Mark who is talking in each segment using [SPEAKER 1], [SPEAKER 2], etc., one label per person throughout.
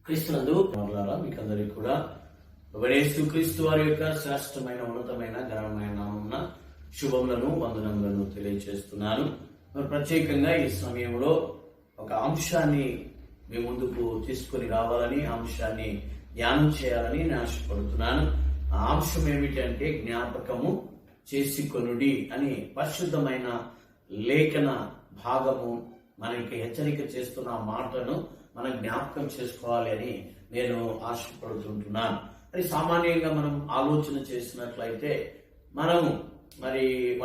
[SPEAKER 1] క్రీస్తునందు మీకు అందరికీ కూడా యేసుక్రీస్తు వారి యొక్క శ్రేష్టమైన ఉన్నతమైన ఘనమైన నామమున శుభములను వందనములను తెలియజేస్తున్నాను. ప్రత్యేకంగా ఈ సమయంలో ఒక అంశాన్ని మీ ముందుకు తీసుకొని రావాలని, అంశాన్ని ధ్యానం చేయాలని నేను ఆశపడుతున్నాను. ఆ అంశం ఏమిటంటే జ్ఞాపకము చేసుకొనుడి అని పరిశుద్ధమైన లేఖన భాగము మనకి హెచ్చరిక చేస్తున్న మాటను మనం జ్ఞాపకం చేసుకోవాలి అని నేను ఆశపడుతుంటున్నాను. మరి సామాన్యంగా మనం ఆలోచన చేసినట్లయితే మనం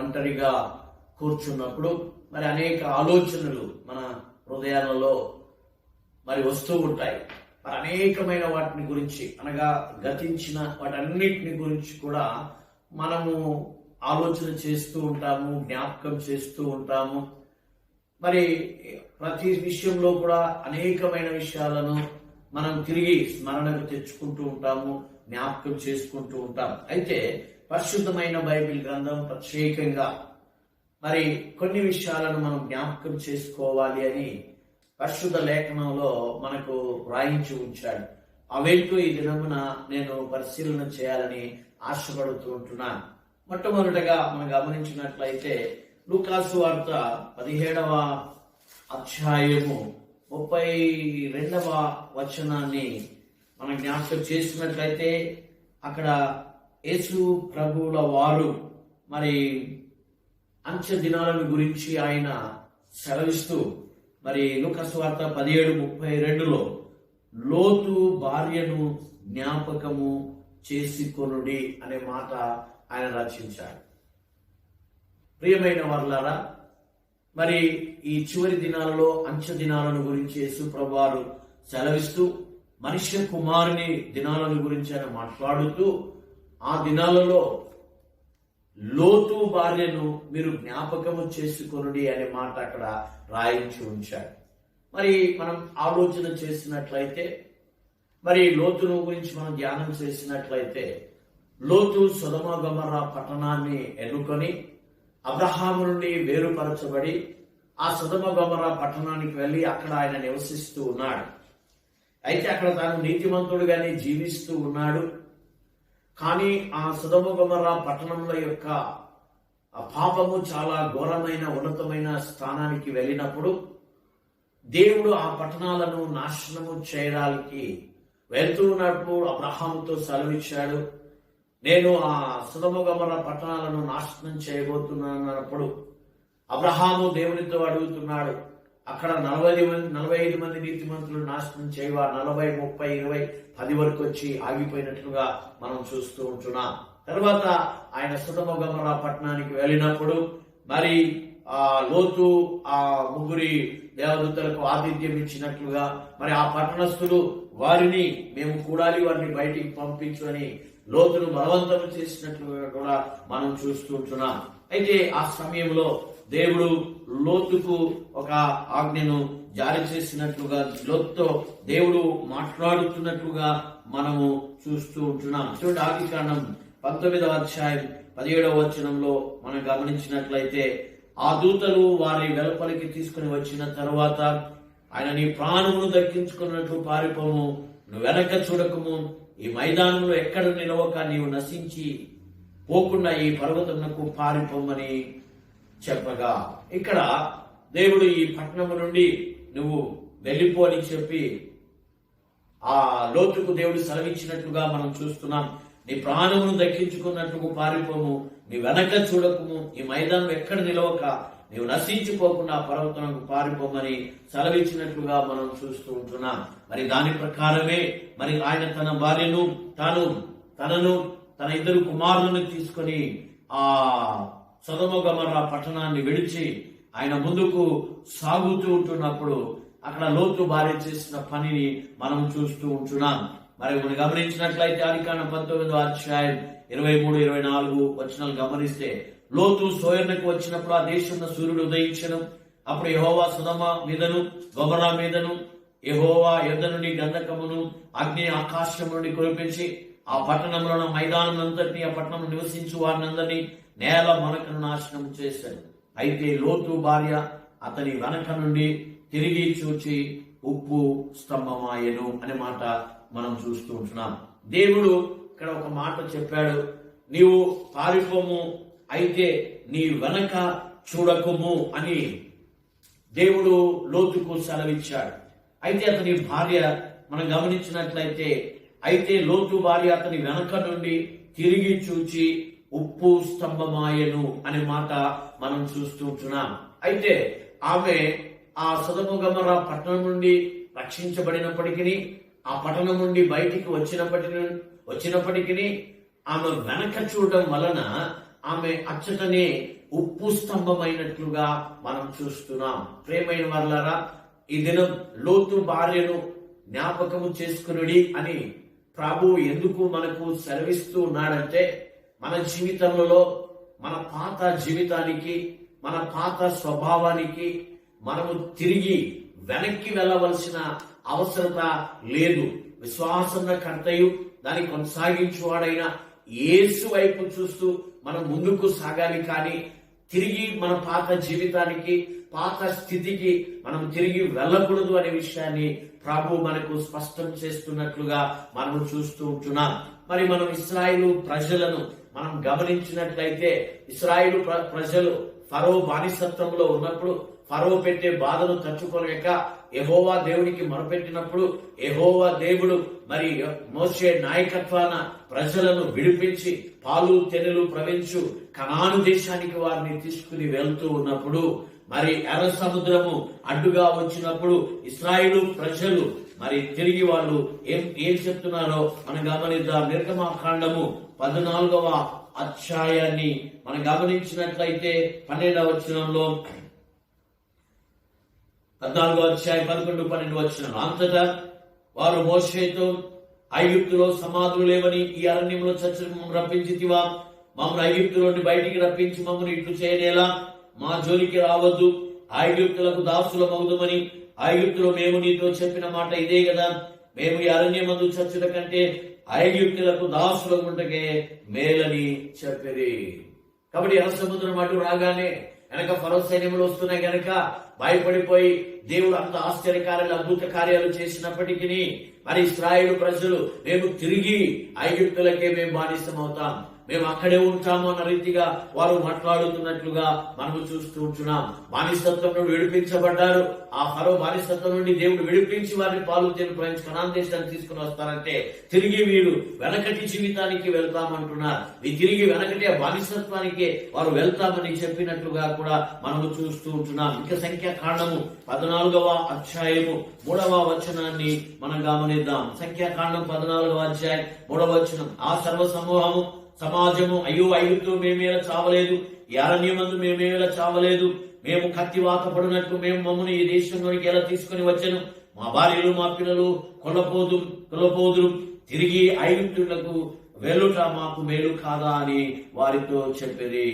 [SPEAKER 1] ఒంటరిగా కూర్చున్నప్పుడు అనేక ఆలోచనలు మన హృదయాలలో వస్తూ ఉంటాయి. అనేకమైన వాటిని గురించి అనగా గతించిన వాటన్నిటిని గురించి కూడా మనము ఆలోచన చేస్తూ ఉంటాము, జ్ఞాపకం చేస్తూ ఉంటాము. ప్రతి విషయంలో కూడా అనేకమైన విషయాలను మనం తిరిగి స్మరణకు తెచ్చుకుంటూ ఉంటాము, జ్ఞాపకం చేసుకుంటూ ఉంటాం. అయితే పరిశుద్ధమైన బైబిల్ గ్రంథం ప్రత్యేకంగా కొన్ని విషయాలను మనం జ్ఞాపకం చేసుకోవాలి అని పరిశుద్ధ లేఖనంలో మనకు వ్రాయించి ఉంచాడు. అవేంటో ఈ దినమున నేను పరిశీలన చేయాలని ఆశపడుతూ ఉంటున్నాను. మొట్టమొదటిగా మనం గమనించినట్లయితే లూకాసు వార్త 17వ అధ్యాయము 32వ వచనాన్ని మనం జ్ఞాపకం చేసినట్లయితే అక్కడ యేసు ప్రభువుల వారు అంత్య దినాలను గురించి ఆయన సెలవిస్తూ లూకాసు వార్త 17:32లో లోతు భార్యను జ్ఞాపకము చేసుకొనుడి అనే మాట ఆయన రచించాడు. ప్రియమైన వారలారా, ఈ చివరి దినాలలో అంత్య దినాలను గురించి యేసు ప్రభువారు సెలవిస్తూ మనుష్య కుమారుని దినాలను గురించి ఆయన మాట్లాడుతూ ఆ దినాలలో లోతు భార్యను మీరు జ్ఞాపకము చేసుకొనుడి అనే మాట అక్కడ రాయించి ఉంచాడు. మనం ఆలోచన చేసినట్లయితే లోతును గురించి మనం ధ్యానం చేసినట్లయితే లోతు సొదొమ గొమొర్రా పట్టణాన్ని ఎన్నుకొని అబ్రహాము నుండి వేరుపరచబడి ఆ సొదొమ గొమొర్రా పట్టణానికి వెళ్ళి అక్కడ ఆయన నివసిస్తూ ఉన్నాడు. అయితే అక్కడ తాను నీతిమంతుడుగానే జీవిస్తూ ఉన్నాడు. కానీ ఆ సొదొమ గొమొర్రా పట్టణంలో యొక్క ఆ పాపము చాలా ఘోరమైన ఉన్నతమైన స్థానానికి వెళ్ళినప్పుడు దేవుడు ఆ పట్టణాలను నాశనము చేయడానికి వెళ్తూ ఉన్నప్పుడు అబ్రహాముతో సెలవిచ్చాడు. నేను ఆ సొదొమ గొమొర్రా పట్టణాలను నాశనం చేయబోతున్నానన్నప్పుడు అబ్రహాము దేవునితో అడుగుతున్నాడు, అక్కడ 45 మంది నీతిమంతులు నాశనం చేయవా? 40, 30, 20, 10 వరకు వచ్చి ఆగిపోయినట్లుగా మనం చూస్తూ ఉంటున్నాం. తర్వాత ఆయన సొదొమ గొమొర్రా పట్టణానికి వెళ్ళినప్పుడు ఆ లోతు ఆ ముగ్గురి దేవదూతలకు ఆతిథ్యం ఇచ్చినట్లుగా ఆ పట్టణస్థులు వారిని మేము కూడాలి, వారిని బయటికి పంపించు అని లోతును బలవంతం చేసినట్లుగా కూడా మనం చూస్తూ ఉంటున్నాం. అయితే ఆ సమయంలో దేవుడు లోతుకు ఒక ఆజ్ఞను జారీ చేసినట్లుగా లోతుతో దేవుడు మాట్లాడుతున్నట్లుగా మనము చూస్తూ ఉంటున్నాం. చూడండి, ఆదికాండం 19వ అధ్యాయం 17వ వచనంలో మనం గమనించినట్లయితే ఆ దూతలు వారి వెలుపలికి తీసుకుని వచ్చిన తరువాత ఆయన నీ ప్రాణమును దక్కించుకున్నట్లు పారిపోము, నువ్వు వెనక చూడకము, ఈ మైదానంలో ఎక్కడ నిలవక నీవు నశించి పోకుండా ఈ పర్వతమునకు పారిపోమని చెప్పగా, ఇక్కడ దేవుడు ఈ పట్టణము నుండి నువ్వు వెళ్ళిపో అని చెప్పి ఆ లోతుకు దేవుడు సెలవిచ్చినట్లుగా మనం చూస్తున్నాం. నీ ప్రాణమును దక్కించుకున్నట్లుగా పారిపోము, నీ వెనక చూడకము, ఈ మైదానం ఎక్కడ నిలవక నీవు నశించిపోకుండా పర్వతమునకు పారిపోమని సెలవిచ్చినట్లుగా మనం చూస్తూ ఉంటున్నాం. దాని ప్రకారమే ఆయన తన భార్యను తనను తన 2 కుమారులను తీసుకొని ఆ సొదొమ గొమొర్రా పట్టణాన్ని విడిచి ఆయన ముందుకు సాగుతూ ఉంటున్నప్పుడు అక్కడ లోతు భార్య చేసిన పనిని మనం చూస్తూ ఉంటున్నాం. మనం గమనించినట్లయితే ఆదికాండం 19వ అధ్యాయం 23, 24 వచనాలు గమనిస్తే లోతు సోయర్నకు వచ్చినప్పుడు ఆ దేశంలో సూర్యుడు ఉదయించను. అప్పుడు యెహోవా సొదొమ మీదను గొమొర్రా మీదను యెహోవా యొద్ద నుండి గంధకమును అగ్ని ఆకాశం నుండి కురిపించి ఆ పట్టణంలో మైదానం అంతటిని ఆ పట్టణంలో నివసించు వారినందరినీ నేల మనకను నాశనం చేశాడు. అయితే లోతు భార్య అతని వెనక నుండి తిరిగి చూచి ఉప్పు స్తంభమాయను అనే మాట మనం చూస్తూ ఉంటున్నాం. దేవుడు ఇక్కడ ఒక మాట చెప్పాడు, నీవు పారిపోము, అయితే నీ వెనక చూడకుము అని దేవుడు లోతుకు సెలవిచ్చాడు. అయితే అతని భార్య మనం గమనించినట్లయితే, అయితే లోతు భార్య అతని వెనక నుండి తిరిగి చూచి ఉప్పు స్తంభమాయను అనే మాట మనం చూస్తూ ఉంటున్నాం. అయితే ఆమె ఆ సొదొమ గొమొర్రా పట్టణం నుండి రక్షించబడినప్పటికీ, ఆ పట్టణం నుండి బయటికి వచ్చినప్పటికీ ఆమె వెనక చూడడం వలన ఆమె అచ్చటనే ఉప్పు స్తంభమైనట్లుగా మనం చూస్తున్నాం. ప్రేమైన వారలారా, ఈ దినం లోతు భార్యను జ్ఞాపకము చేసుకునుడి అని ప్రభు ఎందుకు మనకు సెలవిస్తూ ఉన్నాడంటే, మన జీవితంలో మన పాత జీవితానికి, మన పాత స్వభావానికి మనము తిరిగి వెనక్కి వెళ్ళవలసిన అవసరత లేదు. విశ్వాసన్న కర్తయు దాన్ని కొనసాగించువాడైన యేసు వైపు చూస్తూ మనం ముందుకు సాగాలి. కానీ తిరిగి మన పాత జీవితానికి, పాత స్థితికి మనం తిరిగి వెళ్ళకూడదు అనే విషయాన్ని ప్రభు మనకు స్పష్టం చేస్తున్నట్లుగా మనం చూస్తూ ఉంటున్నాం. మరి మనం ఇశ్రాయేలు ప్రజలను మనం గమనించినట్లయితే, ఇశ్రాయేలు ప్రజలు ఫరో బానిసత్వంలో ఉన్నప్పుడు ఫరో పెట్టే బాధను తట్టుకోలేక యెహోవా దేవునికి మొరపెట్టినప్పుడు యెహోవా దేవుడు మరి మోషే నాయకత్వాన ప్రజలను విడిపించి పాలు తేనెలు ప్రవహించు కనాను దేశానికి వారిని తీసుకుని వెళ్తూ ఉన్నప్పుడు, మరి ఎర్ర సముద్రము అడ్డుగా వచ్చినప్పుడు ఇశ్రాయేలు ప్రజలు మరి తిరిగి వాళ్ళు ఏం చెప్తున్నారో మనం గమనిద్దాం. నిర్గమకాండము 14వ అధ్యాయాన్ని మనం గమనించినట్లయితే 12వ వచనంలో, 14వ అధ్యాయం 11, 12 వచనం, అంతటా వారు మోషేతో, ఐగుప్తులో సమాధులు లేవని ఈ అరణ్యంలో చర్చకు మమ్మల్ని రప్పించితివా? మమ్మల్ని ఐగుప్తులో బయటికి రప్పించి మమ్మల్ని ఇట్లు చేయనేలా? మా జోలికి రావద్దు, ఐగుప్తులకు దాసులమవుదుమని ఐగుప్తులో మేము నీతో చెప్పిన మాట ఇదే కదా. మేము ఈ అరణ్యమందు చచ్చుట కంటే ఐగుప్తులకు దాసులముంటకే మేలని చెప్పిరి. కాబట్టి ఎర్ర సముద్రం అడ్డు రాగానే వెనక ఫరో సైన్యములు వస్తున్నాయి గనక భయపడిపోయి దేవుడు అంత ఆశ్చర్యకార్యాలు, అద్భుత కార్యాలు చేసినప్పటికీ మరి ఇశ్రాయేలు ప్రజలు మేము తిరిగి ఐగుప్తులకే మేము బానిసం అవుతాం, మేము అక్కడే ఉంటాము అన్న రీతిగా వారు మాట్లాడుతున్నట్లుగా మనము చూస్తూ ఉంటున్నాం. బానిసత్వం నుండి విడిపించబడ్డారు. ఆ ఫరో బానిసత్వం నుండి దేవుడు విడిపించి వారిని పాలు తేనెలు ప్రవహించి కనాను దేశాన్ని తీసుకుని వస్తారంటే తిరిగి వీరు వెనకటి జీవితానికి వెళ్తామంటున్నారు. తిరిగి వెనకటి ఆ బానిసత్వానికి వారు వెళ్తామని చెప్పినట్లుగా కూడా మనము చూస్తూ ఉంటున్నాం. ఇంకా సంఖ్యాకాండము 14వ అధ్యాయము 3వ వచనాన్ని మనం గమనిద్దాం. సంఖ్యాకాండం 14వ అధ్యాయం 3వ వచనం, ఆ సర్వ సమాజము అయ్యో ఐగుప్తు మేమేలా చావలేదు, ఈ అరణ్యమందు మేమేలా చావలేదు, మేము కత్తివాత పడినట్లు మేము మమ్మల్ని ఈ దేశంలోనికి ఎలా తీసుకుని వచ్చాను, మా భార్యలు మా పిల్లలు కొల్లపోదురు, తిరిగి ఐగుప్తులకు వెళ్ళుట మాకు మేలు కాదా అని వారితో చెప్పేది.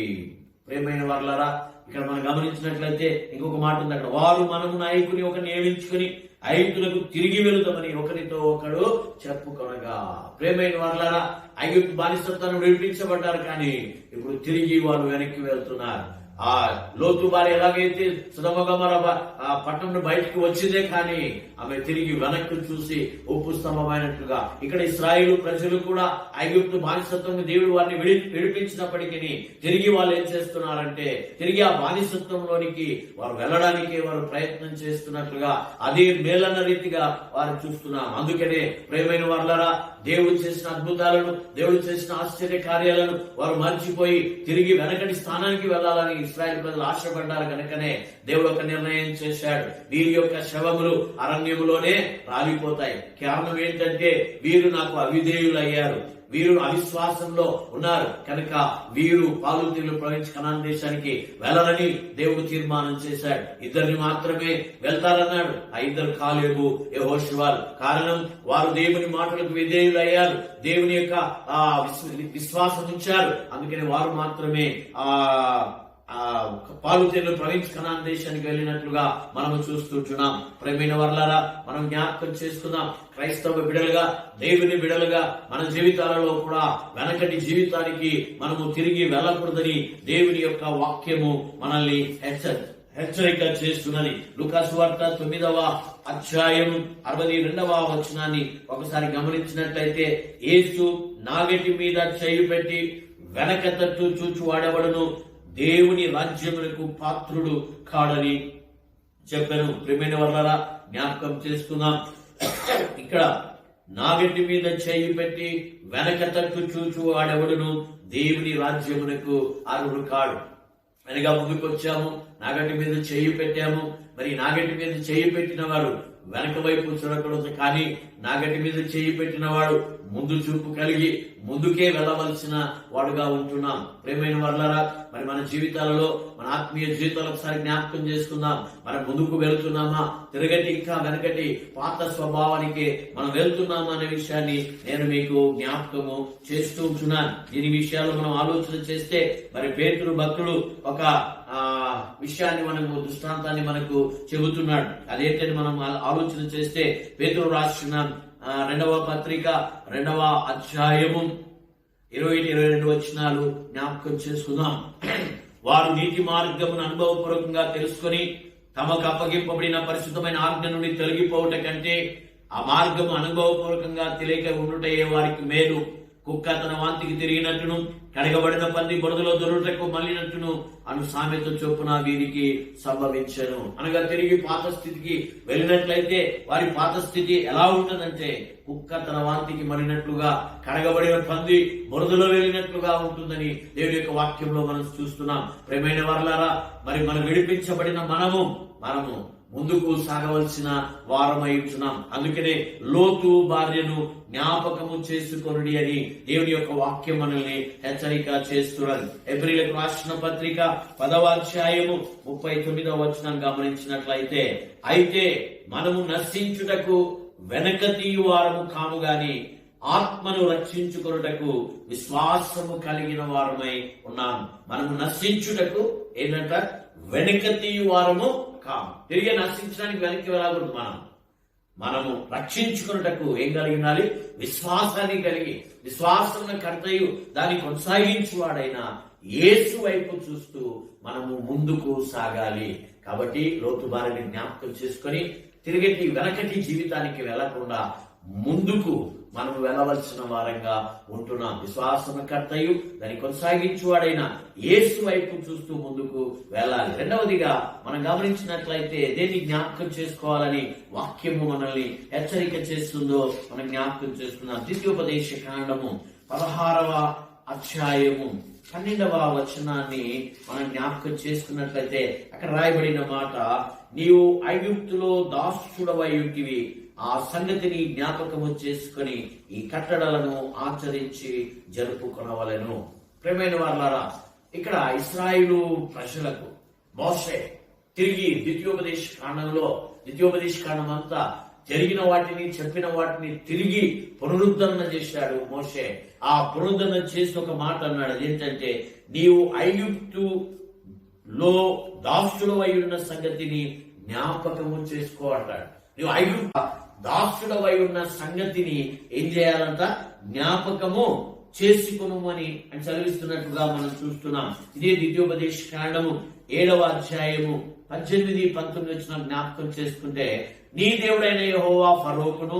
[SPEAKER 1] ప్రేమైన వారలారా, ఇక్కడ మనం గమనించినట్లయితే ఇంకొక మాట ఉంది అక్కడ, వారు మనము నాయకుని ఒక నియమించుకుని ఐగుప్తులకు తిరిగి వెళుతామని ఒకరితో ఒకడు చెప్పుకొనగా. ప్రేమైన వారలారా, ఐగుప్తు బానిసత్వాన్ని విడిపించబడ్డారు, కానీ ఇప్పుడు తిరిగి వాళ్ళు వెనక్కి వెళ్తున్నారు. ఆ లోతు భార్య ఎలాగైతే సొదొమ గొమొర్రా ఆ పట్టణం బయటికి వచ్చిందే, కానీ ఆమె తిరిగి వెనక్కి చూసి ఉప్పు స్తంభమైనట్లుగా ఇక్కడ ఇశ్రాయేలు ప్రజలు కూడా ఐగుప్తు బానిసత్వం దేవుడు వారిని విడిపించినప్పటికీ తిరిగి వాళ్ళు ఏం చేస్తున్నారంటే తిరిగి ఆ బానిసత్వంలోనికి వారు వెళ్ళడానికి వారు ప్రయత్నం చేస్తున్నట్లుగా అదే మేలన్న రీతిగా వారు చూస్తున్నాం. అందుకనే ప్రియమైన వారలారా, దేవుడు చేసిన అద్భుతాలను, దేవుడు చేసిన ఆశ్చర్య కార్యాలను వారు మర్చిపోయి తిరిగి వెనకటి స్థానానికి వెళ్లాలని ఇశ్రాయేలు ప్రజలు ఆశపడ్డారు. కనుకనే దేవుడు ఒక నిర్ణయం చేశాడు, వీరి యొక్క శవములు అరణ్యములోనే రాలిపోతాయి. కారణం ఏంటంటే వీరు నాకు అవిధేయులు అయ్యారు, వీరు అవిశ్వాసంలో ఉన్నారు, కనుక వీరు పాలు తేనెలు ప్రవహించి కనాను దేశానికి వెళ్ళరని దేవుడు తీర్మానం చేశాడు. ఇద్దరిని మాత్రమే వెళ్తారన్నాడు. ఆ ఇద్దరు కాలేబు, యెహోషువాలు. కారణం వారు దేవుని మాటలకు విధేయులు అయ్యారు, దేవుని యొక్క విశ్వాసం ఉంచారు. అందుకని వారు మాత్రమే పాలు తేనెలు ప్రవహించి కనాను దేశానికి వెళ్ళినట్లుగా మనము చూస్తుంటున్నాం. ప్రియమైన వారలారా, మనం జ్ఞాపకం చేసుకుందాం, క్రైస్తవ బిడలుగా, దేవుని బిడలుగా మన జీవితాలలో కూడా వెనకటి జీవితానికి మనము తిరిగి వెళ్ళకూడదని దేవుని యొక్క వాక్యము మనల్ని హెచ్చరిక చేస్తున్నది. లూకా సువార్త 9వ అధ్యాయం 62వ వచనాన్ని ఒకసారి గమనించినట్లయితే, యేసు నాగటి మీద చేయి పెట్టి వెనక తట్టు చూచు వాడెవడును దేవుని రాజ్యమునకు పాత్రుడు కాడని చెప్పాను. ప్రియమైన వాళ్ళారా, జ్ఞాపకం చేసుకుందాం. ఇక్కడ నాగటి మీద చేయి పెట్టి వెనక తట్టు చూచు వాడెవడును దేవుని రాజ్యమునకు అర్హుడు కాడు. అనగా ముందుకు వచ్చాము, నాగటి మీద చేయి పెట్టాము. మరి నాగటి మీద చేయి పెట్టిన వాడు వెనక వైపు చూడకూడదు, కానీ నాగటి మీద చేయి పెట్టిన వాడు ముందు చూపు కలిగి ముందుకే వెళ్ళవలసిన వాడుగా ఉంటున్నాం. ప్రియమైన వాళ్ళారా, మరి మన జీవితాలలో, మన ఆత్మీయ జీవితాలు ఒకసారి జ్ఞాపకం చేసుకుందాం. మనం ముందుకు వెళుతున్నామా, తిరగటి ఇంకా వెనకటి పాత స్వభావానికి మనం వెళ్తున్నామా అనే విషయాన్ని నేను మీకు జ్ఞాపకము చేస్తూ ఉంటున్నాను. దీని విషయాల్లో మనం ఆలోచన చేస్తే, మరి పేతురు భక్తుడు ఒక విషయాన్ని మనకు, దృష్టాంతాన్ని మనకు చెబుతున్నాడు. అదేంటని మనం ఆలోచన చేస్తే, పేతురు రాసిన 2వ పత్రిక 2వ అధ్యాయము 21-22 వచనాలు జ్ఞాపకం చేసుకుందాం. వారు నీతి మార్గమును అనుభవపూర్వకంగా తెలుసుకొని తమకు అప్పగింపబడిన పరిశుద్ధమైన ఆజ్ఞ నుండి తొలగిపోవట కంటే ఆ మార్గము అనుభవపూర్వకంగా తెలియక ఉండుటయే వారికి మేలు. కుక్క తన వాంతికి తిరిగినట్టును, కడగబడిన పంది బురదలో దొరుటకు మళ్ళినట్టును అను సామెత చొప్పున వీరికి సంభవించను. అనగా తిరిగి పాత స్థితికి వెళ్ళినట్లయితే వారి పాత స్థితి ఎలా ఉంటుందంటే, కుక్క తన వాంతికి మళ్ళినట్లుగా, కడగబడిన పంది బురదలో వెళ్ళినట్లుగా ఉంటుందని దేవుడి యొక్క వాక్యంలో మనం చూస్తున్నాం. ప్రియమైన వారలారా, మరి మనం విడిపించబడిన మనము ముందుకు సాగవలసిన వారమై ఉంటున్నాం. అందుకనే లోతు భార్యను జ్ఞాపకము చేసుకొనుడి అని దేవుని యొక్క వాక్యం మనల్ని హెచ్చరిక చేస్తున్నది. హెబ్రీయులకు రాసిన పత్రిక 10వ అధ్యాయము 39వ వచనం గమనించినట్లయితే, అయితే మనము నశించుటకు వెనక తీయు వారము కాము గాని ఆత్మను రక్షించుకొనుటకు విశ్వాసము కలిగిన వారమై ఉన్నాం. మనము నశించుటకు ఏంటంట, వెనక తీయు వారము కాము. తిరిగి నశించడానికి వెనక్కి వెళ్ళకూడదు. మనము రక్షించుకున్నటకు ఏం కలిగి ఉండాలి? విశ్వాసాన్ని కలిగి, విశ్వాసమున కర్తయు దాన్ని కొనసాగించువాడైన యేసు వైపు చూస్తూ మనము ముందుకు సాగాలి. కాబట్టి లోతు భార్యని జ్ఞాపకం చేసుకొని తిరిగి వెనకటి జీవితానికి వెళ్లకుండా ముందుకు మనం వెళ్ళవలసిన వారంగా ఉంటున్నాం. విశ్వాసము కర్తయు దాన్ని కొనసాగించువాడైన యేసు వైపు చూస్తూ ముందుకు వెళ్ళాలి. రెండవదిగా మనం గమనించినట్లయితే, దేన్ని జ్ఞాపకం చేసుకోవాలని వాక్యము మనల్ని హెచ్చరిక చేస్తుందో మనం జ్ఞాపకం చేసుకున్నాం. ద్వితీయోపదేశ కాండము 16వ అధ్యాయము 12వ వచనాన్ని మనం జ్ఞాపకం చేసుకున్నట్లయితే, అక్కడ రాయబడిన మాట, నీవు ఐగుప్తులో దాసుడవై ఉంటివి, ఆ సంగతిని జ్ఞాపకము చేసుకుని ఈ కట్టడలను ఆచరించి జరుపుకొనవలెను. ప్రియమైన వారలారా, ఇక్కడ ఇశ్రాయేలు ప్రజలకు మోషే తిరిగి ద్వితీయోపదేశ కాండం అంతా జరిగిన వాటిని, చెప్పిన వాటిని తిరిగి పునరుద్ధరణ చేశాడు మోషే. ఆ పునరుద్ధరణ చేసి ఒక మాట అన్నాడు. అదేంటంటే, నీవు ఐగుప్తులో దాసుడవై ఉన్న సంగతిని జ్ఞాపకము చేసుకో అంటాడు. నీవు ఐగుప్తు దాసుడవై ఉన్న సంగతిని ఏం చేయాలంట? జ్ఞాపకము చేసుకును అని చదివిస్తున్నట్టుగా మనం చూస్తున్నాం. ఇదే ద్వితీయోపదేశ కాండము 7వ అధ్యాయము 18-19 వచ్చిన జ్ఞాపకం చేసుకుంటే, నీ దేవుడైన యెహోవా ఫరోకును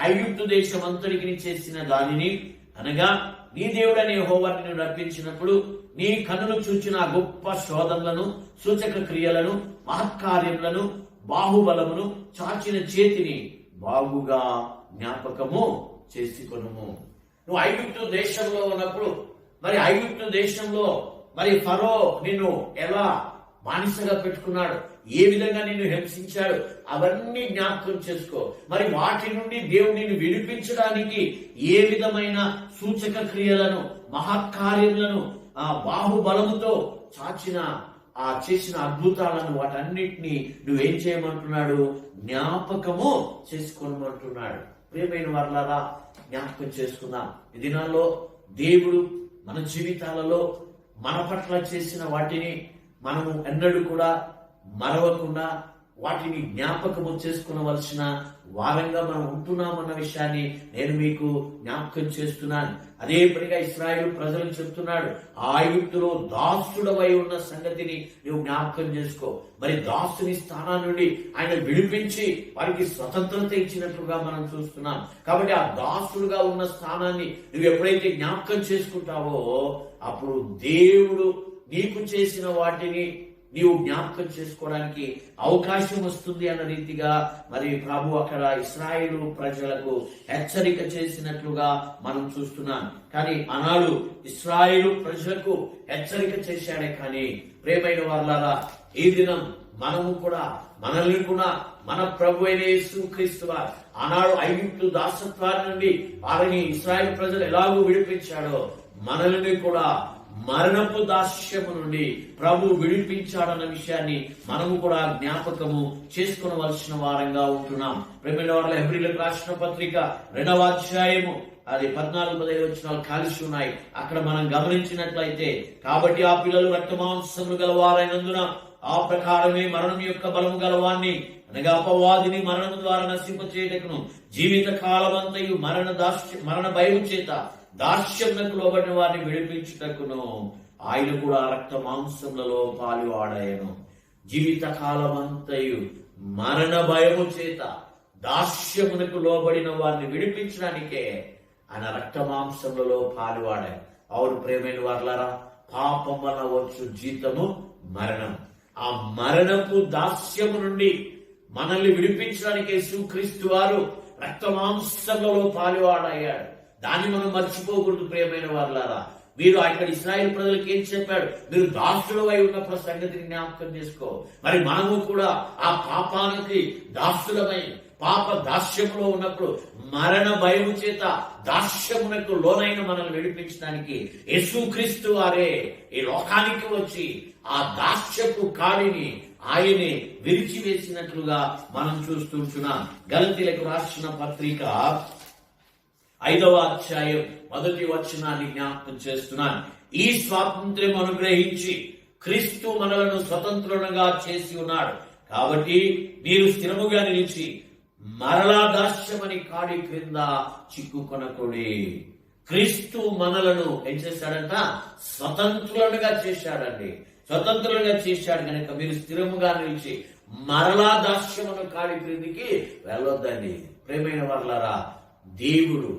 [SPEAKER 1] ఐగుప్తు దేశమంతటికి చేసిన దానిని, అనగా నీ దేవుడైన యెహోవా నిన్ను రప్పించినప్పుడు నీ కన్నులు చూచిన గొప్ప శోధనలను, సూచక క్రియలను, మహత్కార్యములను, బాహుబలమును, చాచిన చేతిని బాగుగా జ్ఞాపకము చేసుకొనుము. నువ్వు ఐగుప్తు దేశంలో ఉన్నప్పుడు, మరి ఐగుప్తు దేశంలో మరి ఫరో నిన్ను ఎలా బానిసగా పెట్టుకున్నాడు, ఏ విధంగా నిన్ను హింసించాడు, అవన్నీ జ్ఞాపకం చేసుకో. మరి వాటి నుండి దేవుడు నిన్ను విడిపించడానికి ఏ విధమైన సూచక క్రియలను, మహత్కార్యములను, ఆ బాహుబలముతో చేసిన అద్భుతాలను, వాటన్నిటినీ నువ్వేం చేయమంటున్నాడు? జ్ఞాపకము చేసుకోమంటున్నాడు. ప్రియమైన వారలారా, జ్ఞాపకం చేసుకుందాం. ఈ దినాల్లో దేవుడు మన జీవితాలలో మన పట్ల చేసిన వాటిని మనము ఎన్నడూ కూడా మరవకుండా వాటిని జ్ఞాపకము చేసుకునవలసిన వారంగా మనం ఉంటున్నామన్న విషయాన్ని నేను మీకు జ్ఞాపకం చేస్తున్నాను. అదే పనిగా ఇశ్రాయేలు ప్రజలకు చెప్తున్నాడు, ఆ ఐగుప్తులో దాసుడవై ఉన్న సంగతిని నువ్వు జ్ఞాపకం చేసుకో. మరి దాసుని స్థానం నుండి ఆయన విడిపించి వారికి స్వతంత్రత ఇచ్చినట్లుగా మనం చూస్తున్నాం. కాబట్టి ఆ దాసుడుగా ఉన్న స్థానాన్ని నువ్వు ఎప్పుడైతే జ్ఞాపకం చేసుకుంటావో అప్పుడు దేవుడు నీకు చేసిన వాటిని నీవు జ్ఞాపకం చేసుకోవడానికి అవకాశం వస్తుంది అన్న రీతిగా మరి ప్రభు అక్కడ ఇశ్రాయేలు ప్రజలకు హెచ్చరిక చేసినట్లుగా మనం చూస్తున్నాం. కానీ ఆనాడు ఇశ్రాయేలు ప్రజలకు హెచ్చరిక చేశాడే కానీ ప్రియమైన వారలారా, ఈ దినం మనము కూడా మనల్ని కూడా మన ప్రభు అయిన యేసుక్రీస్తు వారు ఆనాడు ఐగుప్తు దాసత్వాన్ని నుండి వారిని ఇశ్రాయేలు ప్రజలు ఎలాగూ విడిపించాడో మనల్ని కూడా మరణపు దాస్యము నుండి ప్రభు విడిపించాడన్న విషయాన్ని మనము కూడా జ్ఞాపకము చేసుకునవలసిన వారంగా ఉంటున్నాం. ప్రేమైన వారు హెబ్రీయులకు రాసిన పత్రిక 2వ అధ్యాయము అది 14-15 వచనాలు కలిసి ఉన్నాయి. అక్కడ మనం గమనించినట్లయితే, కాబట్టి ఆ పిల్లలు రక్తమాంసములు గలవారైనందున ఆ ప్రకారమే మరణం యొక్క బలము గలవాన్ని అనగా అపవాదిని మరణం ద్వారా నశింపచేయుటకును జీవిత కాలమంతయు మరణ భయము చేత దాస్యమునకు లోబడిన వారిని విడిపించుటకును ఆయన కూడా రక్త మాంసములలో పాలువాడాయను. జీవిత కాలమంతయు మరణ భయము చేత దాస్యమునకు లోబడిన వారిని విడిపించడానికే ఆయన రక్త మాంసములలో పాలువాడారు. అవును ప్రేమైన వారలారా, పాపం వల్ల వచ్చు జీతము మరణం. ఆ మరణపు దాస్యము నుండి మనల్ని విడిపించడానికి యేసుక్రీస్తు వారు రక్త మాంసములలో పాలువాడయ్యాడు. దాన్ని మనం మర్చిపోకూడదు ప్రియమైన వారలారా. మీరు అక్కడ ఇశ్రాయేలు ప్రజలకు ఏం చెప్పాడు? మీరు దాసులవై ఉన్నప్పుడు సంగతిని జ్ఞాపకం చేసుకో. మరి మనము కూడా ఆ పాపానికి దాసులమై పాప దాస్యములో ఉన్నప్పుడు మరణ భయము చేత దాస్యమునకు లోనైన మనల్ని విడిపించడానికి యేసుక్రీస్తు వారే ఈ లోకానికి వచ్చి ఆ దాస్యపు కాడిని ఆయనే విరిచివేసినట్లుగా మనం చూస్తున్నాం. గలతీయులకు రాసిన పత్రిక 5వ అధ్యాయం 1వ వచనాన్ని జ్ఞాపకం చేస్తున్నాను. ఈ స్వాతంత్ర్యం అనుగ్రహించి క్రీస్తు మనలను స్వతంత్రులుగా చేసి ఉన్నాడు. కాబట్టి మీరు స్థిరముగా నిలిచి మరలా దాస్యమని కాడి క్రింద చిక్కుకొనకుడి. క్రీస్తు మనలను ఏం చేశాడంట? స్వతంత్రులుగా చేశాడండి. స్వతంత్రులుగా చేశాడు కనుక మీరు స్థిరముగా నిలిచి మరలా దాస్యమును కాడి క్రిందికి వెళ్ళొద్దండి. ప్రేమైన వారలారా, దేవుడు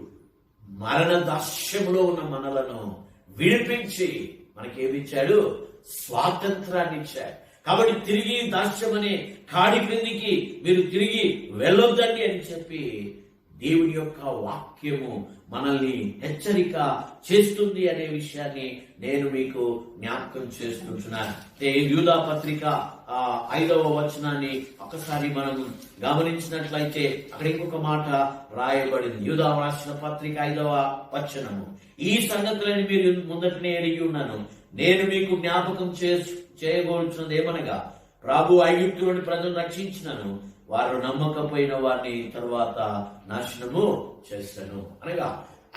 [SPEAKER 1] మరణ దాస్యములో ఉన్న మనలను విడిపించి మనకేమిచ్చాడు? స్వాతంత్రాన్ని ఇచ్చాడు. కాబట్టి తిరిగి దాస్యమనే కాడి క్రిందికి మీరు తిరిగి వెళ్ళొద్దండి అని చెప్పి దేవుని యొక్క వాక్యము మనల్ని హెచ్చరిక చేస్తుంది అనే విషయాన్ని నేను మీకు జ్ఞాపకం చేస్తున్నాను. యూదా పత్రిక 5వ వచనాన్ని ఒకసారి మనం గమనించినట్లయితే అక్కడ ఇంకొక మాట రాయబడింది. యూదా రాసిన పత్రిక 5వ వచనము, ఈ సంగతులని మీరు ముందటనే ఎరిగి ఉన్నాను, నేను మీకు జ్ఞాపకం చేయగోరుచున్నది ఏమనగా, ప్రభు ఐగుప్తులోని ప్రజలను రక్షించినను, వారు నమ్మకపోయిన వారిని తరువాత నాశనము చేస్తాను. అనగా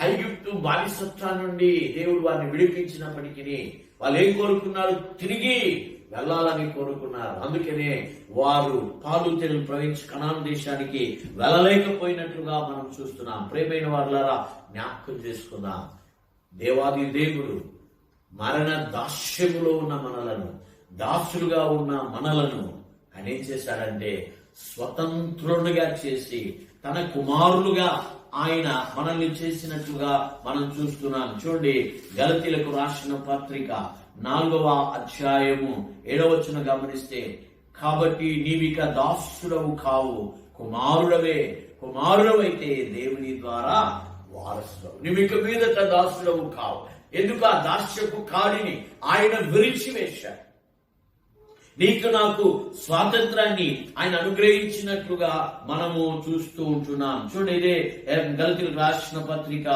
[SPEAKER 1] ఐగుప్తు బానిసత్వం నుండి దేవుడు వారిని విడిపించినప్పటికీ వాళ్ళు ఏం కోరుకున్నారు? తిరిగి వెళ్ళాలని కోరుకున్నారు. అందుకనే వారు పాలు తేనెలు ప్రవహించి కనాను దేశానికి వెళ్ళలేకపోయినట్లుగా మనం చూస్తున్నాం. ప్రియమైన వారులారా, జ్ఞాపకం చేసుకుందాం. దేవాది దేవుడు మరణ దాస్యములో ఉన్న మనలను, దాసులుగా ఉన్న మనలను ఆయన ఏం చేశాడంటే స్వతంత్రులుగా చేసి తన కుమారులుగా ఆయన మనల్ని చేసినట్లుగా మనం చూస్తున్నాం. చూడండి, గలతీయులకు రాసిన పత్రిక 4వ అధ్యాయము 7వ వచనం గమనిస్తే, కాబట్టి నీవిక దాసుడవు కావు, కుమారుడవే. కుమారుడవైతే దేవుని ద్వారా వారసుడవు. నీవిక మీదట దాసుడవు కావు. ఎందుకు? ఆ దాస్యపు కాడిని ఆయన విరిచివేశాడు. నీకు నాకు స్వాతంత్రాన్ని ఆయన అనుగ్రహించినట్లుగా మనము చూస్తూ ఉంటున్నాం. చూడండి, ఇదే గలతీయులకు రాసిన పత్రిక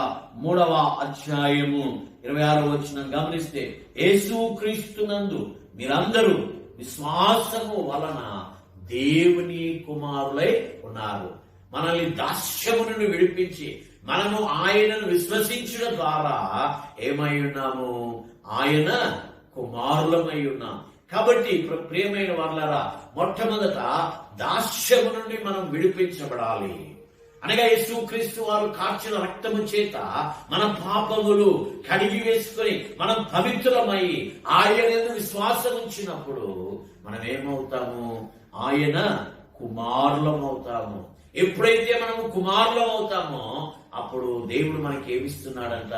[SPEAKER 1] 3వ అధ్యాయము 26వ వచనం గమనిస్తే, యేసుక్రీస్తునందు మీరందరూ విశ్వాసము వలన దేవుని కుమారులై ఉన్నారు. మనల్ని దాస్యము నుండి విడిపించి మనము ఆయనను విశ్వసించడం ద్వారా ఏమై ఉన్నాము? ఆయన కుమారులమై ఉన్నాం. కాబట్టి ప్రియమైన వారలారా, మొట్టమొదట దాస్యము నుండి మనం విడిపించబడాలి. అనగా యేసుక్రీస్తు వారు కార్చిన రక్తము చేత మన పాపములు కడిగి వేసుకొని మనం పవిత్రమై ఆయన విశ్వాసం ఉంచినప్పుడు మనం ఏమవుతాము? ఆయన కుమారులం అవుతాము. ఎప్పుడైతే మనము కుమారులం అవుతామో అప్పుడు దేవుడు మనకి ఏమిస్తున్నాడంట?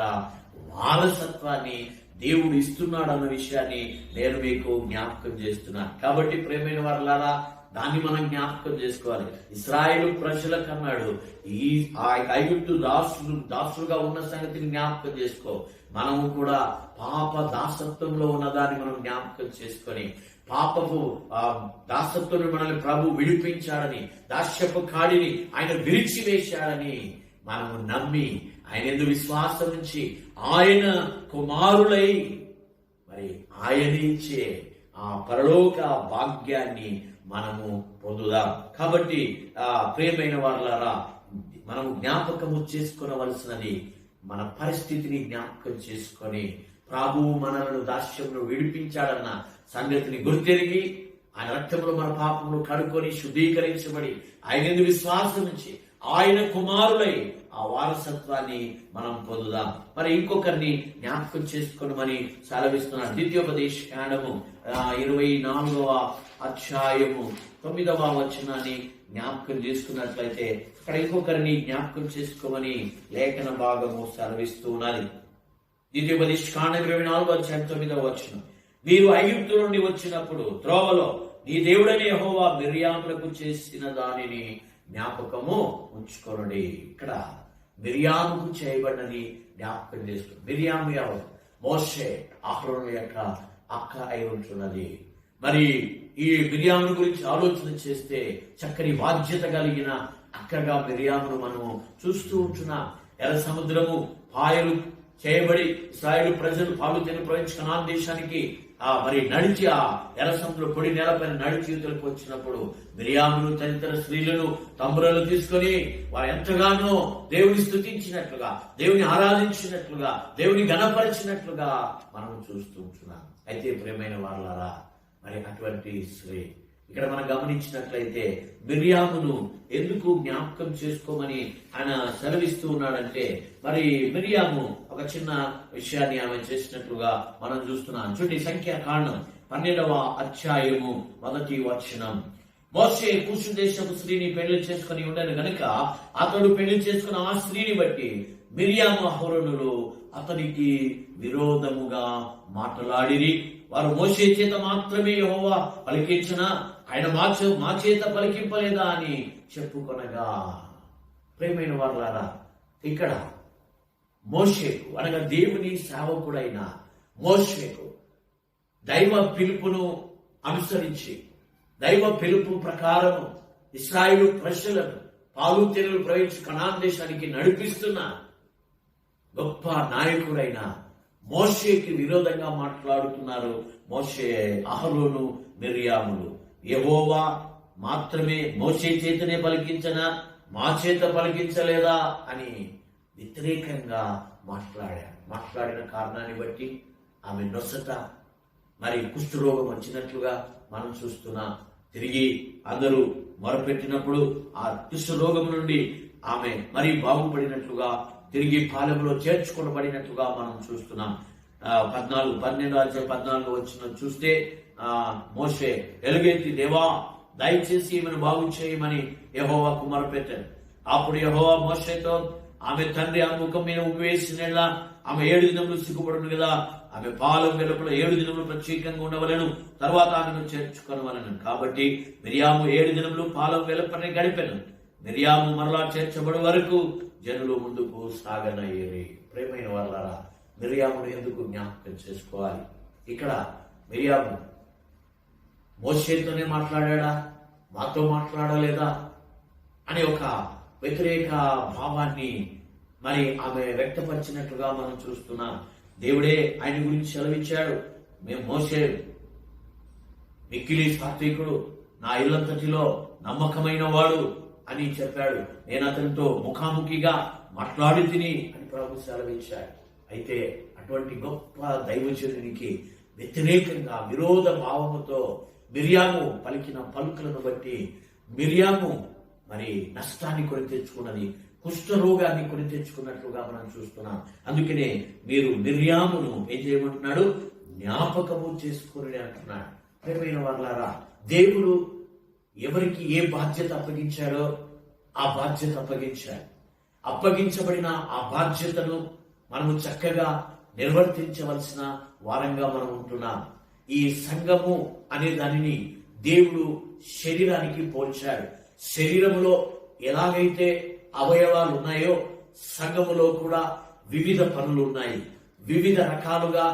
[SPEAKER 1] వారసత్వాన్ని దేవుడు ఇస్తున్నాడన్న విషయాన్ని నేను మీకు జ్ఞాపకం చేస్తున్నాను. కాబట్టి ప్రియమైన వారలారా, దాన్ని మనం జ్ఞాపకం చేసుకోవాలి. ఇశ్రాయేలు ప్రజలకు అన్నాడు, ఈ ఐగుప్తు దాసులుగా ఉన్న సంగతిని జ్ఞాపకం చేసుకో. మనము కూడా పాప దాసత్వంలో ఉన్నదాన్ని మనం జ్ఞాపకం చేసుకొని, పాపపు దాసత్వం మనల్ని ప్రభు విడిపించాడని, దాస్యపు కాడిని ఆయన విరిచివేశాడని మనము నమ్మి ఆయన ఎందుకు విశ్వాసం ఉంచి ఆయన కుమారులై మరి ఆయన ఇచ్చే ఆ పరలోక భాగ్యాన్ని మనము పొందుదాం. కాబట్టి ప్రియమైన వారలారా, మనము జ్ఞాపకము చేసుకొనవలసినది మన పరిస్థితిని జ్ఞాపకం చేసుకొని ప్రభువు మనలను దాస్యంలో విడిపించాడన్న సంగతిని గుర్తెరిగి ఆయన రక్తంలో మన పాపములు కడుక్కొని శుద్ధీకరించబడి ఆయన ఎందుకు విశ్వాసం నుంచి ఆయన కుమారులై ఆ వారసత్వాన్ని మనం పొందుదాం. మరి ఇంకొకరిని జ్ఞాపకం చేసుకోమని సెలవిస్తున్నాడు. ద్వితీయోపదేశ కాండము 24వ అధ్యాయము 9వ వచనాన్ని జ్ఞాపకం చేసుకున్నట్లయితే అక్కడ ఇంకొకరిని జ్ఞాపకం చేసుకోమని లేఖన భాగము సెలవిస్తూ ఉన్నది. ద్వితీయోపదేశ కాండం 24వ అధ్యాయం 9వ వచనం, మీరు ఐగుప్తు నుండి వచ్చినప్పుడు త్రోవలో నీ దేవుడైన యెహోవా మిర్యాములకు చేసిన దానిని జ్ఞాపకము ఉంచుకోనండి. ఇక్కడ మిర్యాముకు చేయబడినది జ్ఞాపకం చేసుకుని, మిర్యాము ఎవరు? మోషే అహరోను యొక్క అక్క అయి ఉంటున్నది. మరి ఈ మిర్యామును గురించి ఆలోచన చేస్తే చక్కని బాధ్యత కలిగిన అక్కగా మిర్యామును మనము చూస్తూ ఉంటున్నాం. ఎర్ర సముద్రము పాయలు చేయబడి ఇశ్రాయేలు ప్రజలు పాలు తిని ప్రవేశించిన కనాను దేశానికి మరి నడిచి ఆ ఎర్ర సముద్రం పొడి నేలపైన నడిచి యువతలకు వచ్చినప్పుడు మిర్యామును తదితర స్త్రీలను తంబురలు తీసుకొని వారు ఎంతగానో దేవుని స్తుతించినట్లుగా, దేవుని ఆరాధించినట్లుగా, దేవుని గణపరిచినట్లుగా మనం చూస్తూ ఉంటున్నాం. అయితే ప్రియమైన వారలారా, మరి అటువంటి స్త్రీ ఇక్కడ మనం గమనించినట్లయితే మిర్యామును ఎందుకు జ్ఞాపకం చేసుకోమని ఆయన సెలవిస్తూ ఉన్నాడంటే, మరి మిర్యాము ఒక చిన్న విషయాన్ని ఆమె చేసినట్లుగా మనం చూస్తున్నాం. చూడండి, సంఖ్యాకాండం 12వ అధ్యాయము 1వ వచనం, మోషే కూషు దేశపు స్త్రీని పెళ్లి చేసుకుని ఉండను గనుక అతడు పెళ్లి చేసుకున్న ఆ స్త్రీని బట్టి మిర్యాము అహరోనులు అతనికి విరోధముగా మాట్లాడిరి. వారు మోషే చేత మాత్రమే యెహోవా పలికించిన ఆయన మా చేత పలికింపలేదా అని చెప్పుకొనగా. ప్రియమైన వారలారా, ఇక్కడ మోషేకు అనగా దేవుని సేవకుడైన మోషేకు దైవ పిలుపును అనుసరించి దైవ పిలుపు ప్రకారము ఇశ్రాయేలు ప్రజలను పాలు తేనెలు ప్రవేశించి కనాను దేశానికి నడిపిస్తున్న గొప్ప నాయకుడైన మోషేకి విరోధంగా మాట్లాడుతున్నారు మోషే, అహరోను, మిర్యాములు. యెహోవా మాత్రమే మోషే చేతనే పలికించనా, మా చేత పలికించలేదా అని వ్యతిరేకంగా మాట్లాడిన కారణాన్ని బట్టి ఆమె నొసట మరి కుష్ఠరోగం వచ్చినట్లుగా మనం చూస్తున్నాం. తిరిగి అందరూ మొరపెట్టినప్పుడు ఆ కుష్ఠరోగం నుండి ఆమె మరి బాగుపడినట్లుగా, తిరిగి పాలెంలో చేర్చుకొనబడినట్లుగా మనం చూస్తున్నాం. 12 వచ్చిన చూస్తే మోషే ఎలుగెత్తి, దేవా దయచేసి ఈమెను బాగు చేయమని యెహోవాకు మొరపెట్టాడు. అప్పుడు యెహోవా మోషేతో, ఆమె తండ్రి ఆమె ముఖం మీద ఉమ్మివేసినలా ఆమె 7 దినములు సిగ్గుపడును కదా, ఆమె పాలెం వెలుపల 7 దినములు ప్రత్యేకంగా ఉండవలను, తర్వాత ఆమెను చేర్చుకొనవలను. కాబట్టి మిర్యాము 7 దినములు పాలెం వెలుపలనే గడిపెను. మిర్యాము మరలా చేర్చబడి వరకు జనులు ముందుకు సాగనయ్యేరి. ప్రియమైన వారలారా, మిర్యామును ఎందుకు జ్ఞాపకం చేసుకోవాలి? ఇక్కడ మిర్యాము మోషేతోనే మాట్లాడా, మాతో మాట్లాడలేదా అని ఒక వ్యతిరేక భావాన్ని మరి ఆమె వ్యక్తపరిచినట్లుగా మనం చూస్తున్నాం. దేవుడే ఆయన గురించి సెలవిచ్చాడు, మేము మోషే మిక్కిలి సాత్వికుడు, నా ఇల్లంతటిలో నమ్మకమైన వాడు అని చెప్పాడు. నేను అతనితో ముఖాముఖిగా మాట్లాడి తిని అని ప్రభు సెలవిచ్చాడు. అయితే అటువంటి గొప్ప దైవజనునికి వ్యతిరేకంగా విరోధ భావముతో మిర్యాము పలికిన పలుకులను బట్టి మిరియాము మరి నష్టాన్ని కొని తెచ్చుకున్నది, కుష్ఠరోగాన్ని కొని తెచ్చుకున్నట్లుగా మనం చూస్తున్నాం. అందుకనే మీరు మిరియామును ఏం చేయమంటున్నాడు? జ్ఞాపకము చేసుకుని అంటున్నాడు. ప్రియమైన వారలారా, దేవుడు ఎవరికి ఏ బాధ్యత అప్పగించాడో ఆ బాధ్యత అప్పగించాడు. అప్పగించబడిన ఆ బాధ్యతను మనము చక్కగా నిర్వర్తించవలసిన వారంగా మనం ఉంటున్నాం. ఈ సంఘము అనే దానిని దేవుడు శరీరానికి పోల్చాడు. శరీరములో ఎలాగైతే అవయవాలు ఉన్నాయో సంఘములో కూడా వివిధ పనులు ఉన్నాయి. వివిధ రకాలుగా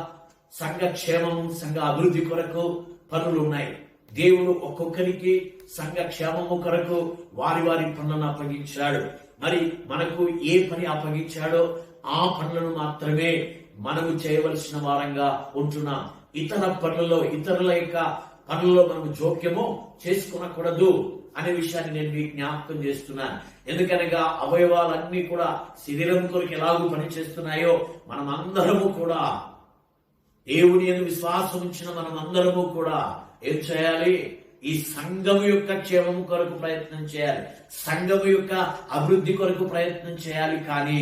[SPEAKER 1] సంఘ క్షేమము, సంఘ అభివృద్ధి కొరకు పనులు ఉన్నాయి. దేవుడు ఒక్కొక్కరికి సంఘ క్షేమము కొరకు వారి వారి పనులను అప్పగించాడు. మరి మనకు ఏ పని అప్పగించాడో ఆ పనులను మాత్రమే మనము చేయవలసిన వారంగా ఉంటున్నాం. ఇతర పనులలో, ఇతరుల యొక్క పనుల్లో మనము జోక్యము చేసుకునకూడదు అనే విషయాన్ని నేను మీకు జ్ఞాపకం చేస్తున్నాను. ఎందుకనగా అవయవాలన్నీ కూడా శరీరం కొరకు ఎలాగూ పనిచేస్తున్నాయో మనం అందరము కూడా, దేవుని యందు విశ్వాసం ఉంచిన మనం అందరము కూడా ఏం చేయాలి? ఈ సంఘము యొక్క క్షేమము కొరకు ప్రయత్నం చేయాలి, సంఘము యొక్క అభివృద్ధి కొరకు ప్రయత్నం చేయాలి. కానీ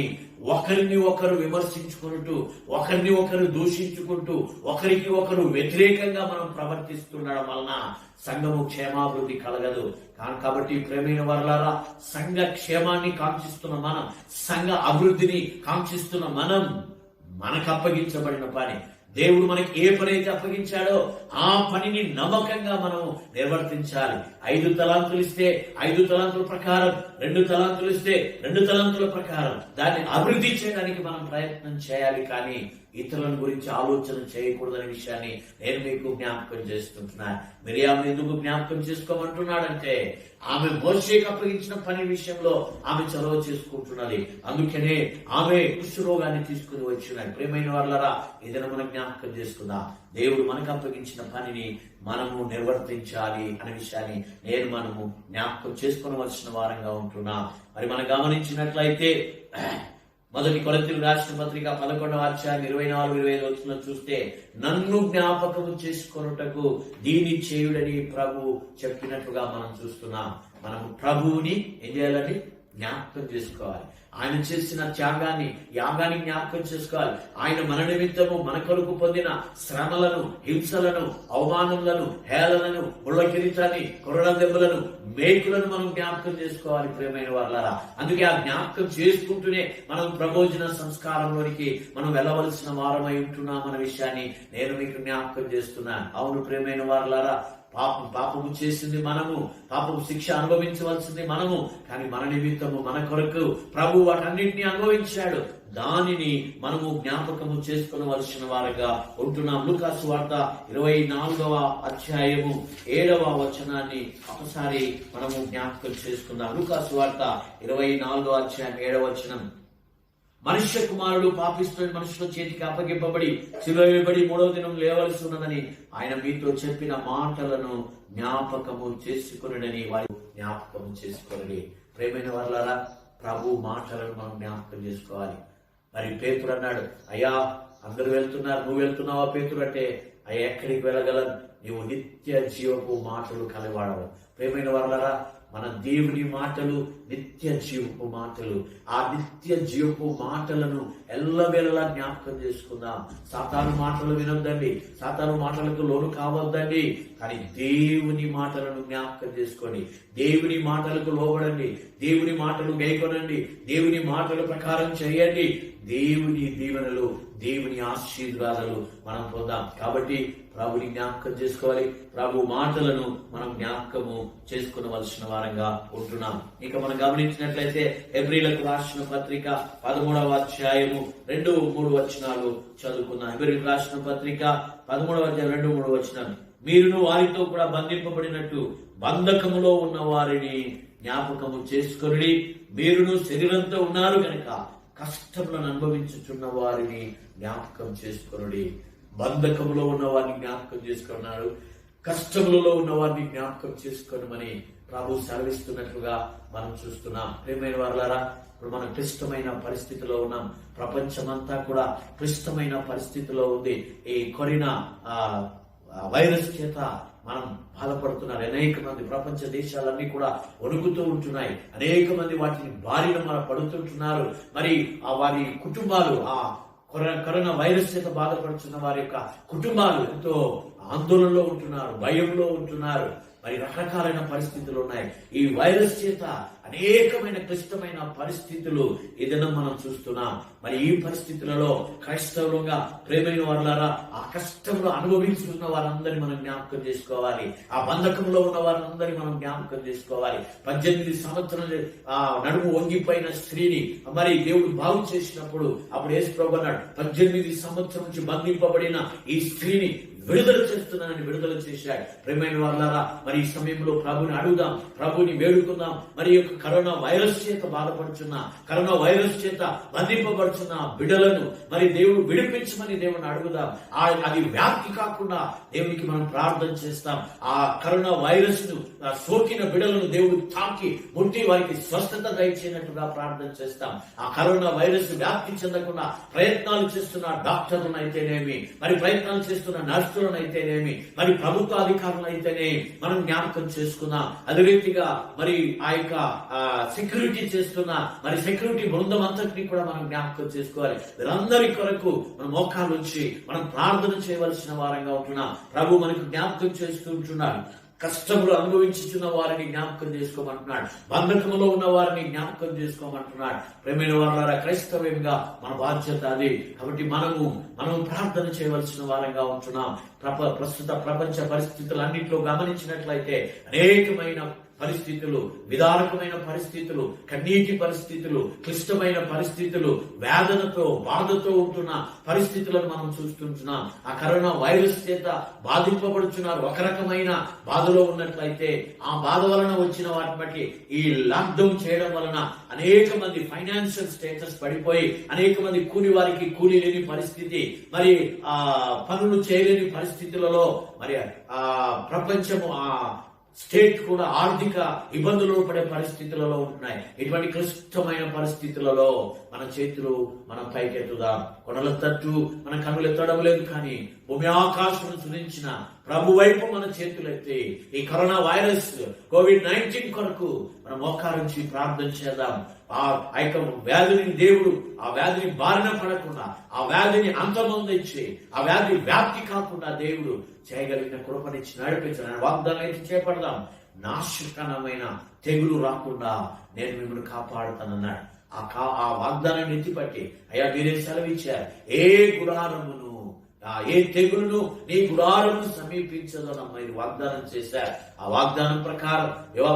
[SPEAKER 1] ఒకరిని ఒకరు విమర్శించుకుంటూ, ఒకరిని ఒకరు దూషించుకుంటూ, ఒకరికి ఒకరు వ్యతిరేకంగా మనం ప్రవర్తిస్తుండడం వలన సంఘము క్షేమాభివృద్ధి కలగదు. కాబట్టి ప్రేమైన వారలారా, సంఘ క్షేమాన్ని కాంక్షిస్తున్న మనం, సంఘ అభివృద్ధిని కాంక్షిస్తున్న మనం, మనకు అప్పగించబడిన పని, దేవుడు మనకి ఏ పని అయితే అప్పగించాడో ఆ పనిని నమ్మకంగా మనం నిర్వర్తించాలి. 5 తలాంతులు ఇస్తే 5 తలాంతుల ప్రకారం, 2 తలాంతులు ఇస్తే 2 తలాంతుల ప్రకారం దాన్ని అభివృద్ధి చేయడానికి మనం ప్రయత్నం చేయాలి. కానీ ఇతరుల గురించి ఆలోచన చేయకూడదనే విషయాన్ని నేను మీకు జ్ఞాపకం చేస్తుంటున్నాను. మిరియాము ఎందుకు జ్ఞాపకం చేసుకోమంటున్నాడంటే ఆమె మోషేకి అప్పగించిన పని విషయంలో ఆమె చొరవ చేసుకుంటున్నది. అందుకనే ఆమె కుష్ఠరోగాన్ని తీసుకుని వచ్చినాడు. ప్రియమైన వారలారా, ఏదైనా మనం జ్ఞాపకం చేసుకుందాం. దేవుడు మనకు అప్పగించిన పనిని మనము నిర్వర్తించాలి అనే విషయాన్ని మనము జ్ఞాపకం చేసుకోవలసిన వారంగా ఉంటున్నాం. మరి మనం గమనించినట్లయితే మొదటి కొరింథీయులకు రాసిన పత్రిక 11వ అధ్యాయం 24-25 వచనం చూస్తే, నన్ను జ్ఞాపకము చేసుకొనుటకు దీని చేయుడని ప్రభు చెప్పినట్లుగా మనం చూస్తున్నాం. మనం ప్రభువుని ఏం చేయాలని? జ్ఞాపకం చేసుకోవాలి. ఆయన చేసిన త్యాగాన్ని, యాగాన్ని జ్ఞాపకం చేసుకోవాలి. ఆయన మన నిమిత్తము మన కొరకు పొందిన శ్రమలను, హింసలను, అవమానములను, హేళనను, ముళ్ళ కిరీటాన్ని, కొరడ దెబ్బలను, మేకులను మనం జ్ఞాపకం చేసుకోవాలి. ప్రియమైన వారలారా, అందుకే ఆ జ్ఞాపకం చేసుకుంటూనే మనం ప్రభోజన సంస్కారంలోనికి మనం వెళ్ళవలసిన వారమై ఉంటున్నాం అన్న విషయాన్ని నేను మీకు జ్ఞాపకం చేస్తున్నాను. అవును ప్రియమైన వారలారా, పాపము చేసింది మనము, పాపము శిక్ష అనుభవించవలసింది మనము. కానీ మన నిమిత్తము, మన కొరకు ప్రభు వాటన్నింటినీ అనుభవించాడు. దానిని మనము జ్ఞాపకము చేసుకునవలసిన వారుగా ఉంటున్నాం. లూకా సువార్త 24వ అధ్యాయము 7వ వచనాన్ని ఒకసారి మనము జ్ఞాపకం చేసుకుందాం. లూకా సువార్త 24వ అధ్యాయం 7వ వచనం, మనుష్య కుమారుడు పాపిస్తున్న మనుషుల చేతికి అప్పగింపబడి శిలువ వేయబడి 3వ దినం లేవలసి ఉన్నదని ఆయన మీతో చెప్పిన మాటలను జ్ఞాపకము చేసుకొనుడని వారి జ్ఞాపకము చేసుకొనుడి. ప్రియమైన వారలారా, ప్రభు మాటలను మనం జ్ఞాపకం చేసుకోవాలి. మరి పేతురు అన్నాడు, అయ్యా అందరూ వెళ్తున్నారు, నువ్వు వెళ్తున్నావా పేతురు అంటే, అయ్యా ఎక్కడికి వెళ్ళగలను, నీవు నిత్య జీవపు మాటలు కలవాడవు. ప్రియమైన వారలారా, మన దేవుని మాటలు నిత్య జీవపు మాటలు. ఆ నిత్య జీవపు మాటలను ఎల్లవేళలా జ్ఞాపకం చేసుకుందాం. సాతాను మాటలు వినొద్దండి, సాతాను మాటలకు లోను కావద్దండి. కానీ దేవుని మాటలను జ్ఞాపకం చేసుకోండి, దేవుని మాటలకు లోబడండి, దేవుని మాటలు గైకొనండి, దేవుని మాటల ప్రకారం చేయండి. దేవుని దీవెనలు, దేవుని ఆశీర్వాదాలు మనం పొందాం. కాబట్టి ప్రభుని జ్ఞాపకం చేసుకోవాలి, ప్రభు మాటలను మనం జ్ఞాపకము చేసుకునవలసిన వారంగా ఉంటున్నాం. ఇక మనం గమనించినట్లయితే హెబ్రీలకు రాసిన పత్రిక 13వ అధ్యాయము 2-3 వచనాలు చదువుకున్నాం. హెబ్రీలకు రాసిన పత్రిక 13వ అధ్యాయం 2-3 వచనాలు, మీరును వారితో కూడా బంధింపబడినట్టు బంధకములో ఉన్న వారిని జ్ఞాపకము చేసుకొనుడి. మీరును శరీరంతో ఉన్నారు గనుక కష్టములను అనుభవించుచున్న వారిని జ్ఞాపకం చేసుకొనుడి. బంధకములో ఉన్న వారిని జ్ఞాపకం చేసుకున్నారు, కష్టములలో ఉన్న వారిని జ్ఞాపకం చేసుకోనమని ప్రభు సెలవిస్తున్నట్లుగా మనం చూస్తున్నాం. ప్రియమైన వారలారా, ఇప్పుడు మనం క్లిష్టమైన పరిస్థితిలో ఉన్నాం. ప్రపంచమంతా కూడా క్లిష్టమైన పరిస్థితిలో ఉంది. ఈ కరోనా వైరస్ చేత మనం బాధపడుతున్నారు. అనేక మంది ప్రపంచ దేశాలన్నీ కూడా వణుకుతూ ఉంటున్నాయి. అనేక మంది వాటిని బారిన మన పడుతుంటున్నారు. మరి వారి కుటుంబాలు ఆ కరోనా వైరస్ చేత బాధపడుతున్న వారి యొక్క కుటుంబాలు ఎంతో ఆందోళనలో ఉంటున్నారు, భయంలో ఉంటున్నారు. మరి రకరకాలైన పరిస్థితులు ఉన్నాయి. ఈ వైరస్ చేత అనేకమైన క్లిష్టమైన పరిస్థితులు ఏదైనా మనం చూస్తున్నాం. మరి ఈ పరిస్థితులలో క్రైస్తవులుగా ప్రేమైన వారులారా, ఆ కష్టంలో అనుభవించుకున్న వారందరినీ మనం జ్ఞాపకం చేసుకోవాలి. ఆ బంధకంలో ఉన్న వారందరినీ మనం జ్ఞాపకం చేసుకోవాలి. 18 సంవత్సరాలు నడుము వంగిపోయిన స్త్రీని మరి దేవుడు బాగు చేసినప్పుడు అప్పుడు యేసు ప్రభువు అన్నాడు, 18 సంవత్సరం నుంచి బంధింపబడిన ఈ స్త్రీని విడుదల చేస్తున్నానని విడుదల చేశాడు. ప్రేమైన వారులారా, మరి ఈ సమయంలో ప్రభుని అడుగుదాం, ప్రభుని వేడుకుందాం. మరి యొక్క కరోనా వైరస్ చేత బాధపడుచున్న, కరోనా వైరస్ చేత బంధింపబడుచున్న బిడ్డలను మరి దేవుడు విడిపించమని దేవుని అడుగుదాం. అది వ్యాప్తి కాకుండా దేవునికి మనం ప్రార్థన చేస్తాం. ఆ కరోనా వైరస్ ను సోకిన బిడ్డలను దేవుడు తాకి ముట్టి వారికి స్వస్థత దయచేయనట్టుగా ప్రార్థన చేస్తాం. ఆ కరోనా వైరస్ వ్యాప్తి చెందకుండా ప్రయత్నాలు చేస్తున్న డాక్టర్లను అయితేనేమి, మరి ప్రయత్నాలు చేస్తున్న నర్సులను అయితేనేమి, మరి ప్రభుత్వ అధికారులు అయితేనే మనం జ్ఞాపకం చేసుకున్నాం. అదే రీతిగా మరి ఆ యొక్క సెక్యూరిటీ చేస్తున్న మరి సెక్యూరిటీ బృందం అంతటినీ కూడా మనం జ్ఞాపకం చేసుకోవాలి. వీరందరి కొరకు మనం మోకాలు ఉంచి మనం ప్రార్థన చేయవలసిన వారంగా ఉంటున్నాం. ప్రభు మనకు జ్ఞాపకం చేస్తూ ఉంటున్నాడు. కష్టములు అనుభవించుతున్న వారిని జ్ఞాపకం చేసుకోమంటున్నాడు. బంధకములో ఉన్న వారిని జ్ఞాపకం చేసుకోమంటున్నాడు. ప్రేమైన వారులారా, క్రైస్తవ్యంగా మన బాధ్యత అది. కాబట్టి మనం ప్రార్థన చేయవలసిన వారంగా ఉంటున్నాం. ప్రస్తుత ప్రపంచ పరిస్థితులన్నింటిలో గమనించినట్లయితే అనేకమైన పరిస్థితులు, విదారకమైన పరిస్థితులు, కన్నీటి పరిస్థితులు, క్లిష్టమైన పరిస్థితులు, వేదనతో బాధతో ఉంటున్న పరిస్థితులను మనం చూస్తుంటున్నాం. ఆ కరోనా వైరస్ చేత బాధింపబడుతున్నారు. ఒక రకమైన బాధలో ఉన్నట్లయితే ఆ బాధ వలన వచ్చిన వాటిని బట్టి ఈ లాక్డౌన్ చేయడం వలన అనేక మంది ఫైనాన్షియల్ స్టేటస్ పడిపోయి అనేక మంది కూలి వారికి కూలీ లేని పరిస్థితి, మరి పనులు చేయలేని పరిస్థితులలో మరి ప్రపంచము స్టేట్ కూడా ఆర్థిక ఇబ్బందులు పడే పరిస్థితులలో ఉంటున్నాయి. ఇటువంటి క్లిష్టమైన పరిస్థితులలో మన చేతులు మనం పైకెత్తుదాం. కొండల తట్టు మన కన్నులు ఎత్తడం లేదు, కానీ భూమి ఆకాశం సురించిన ప్రభు వైపు మన చేతులు ఎత్తి ఈ కరోనా వైరస్ COVID-19 కొరకు మనం మోకారించి ప్రార్థన చేద్దాం. ఆ యొక్క వ్యాధిని దేవుడు ఆ వ్యాధిని బారిన పడకుండా, ఆ వ్యాధిని అంతమొందించి, ఆ వ్యాధి వ్యాప్తి కాకుండా దేవుడు చేయగలిగిన కృపనిచ్చి నడిపించిన వాగ్దానం అయితే చేపడదాం. నాశకరమైన తెగులు రాకుండా నేను మిమ్మల్ని కాపాడుతానన్నాడు. ఆ వాగ్దానాన్ని ఎత్తిపట్టి అయ్యా మీరే సెలవిచ్చారు, ఏ గుడారమును ఏ తెగులును నీ గుడారము సమీపించదనమ్మా ఇది వాగ్దానం చేశారు. ఆ వాగ్దానం ప్రకారం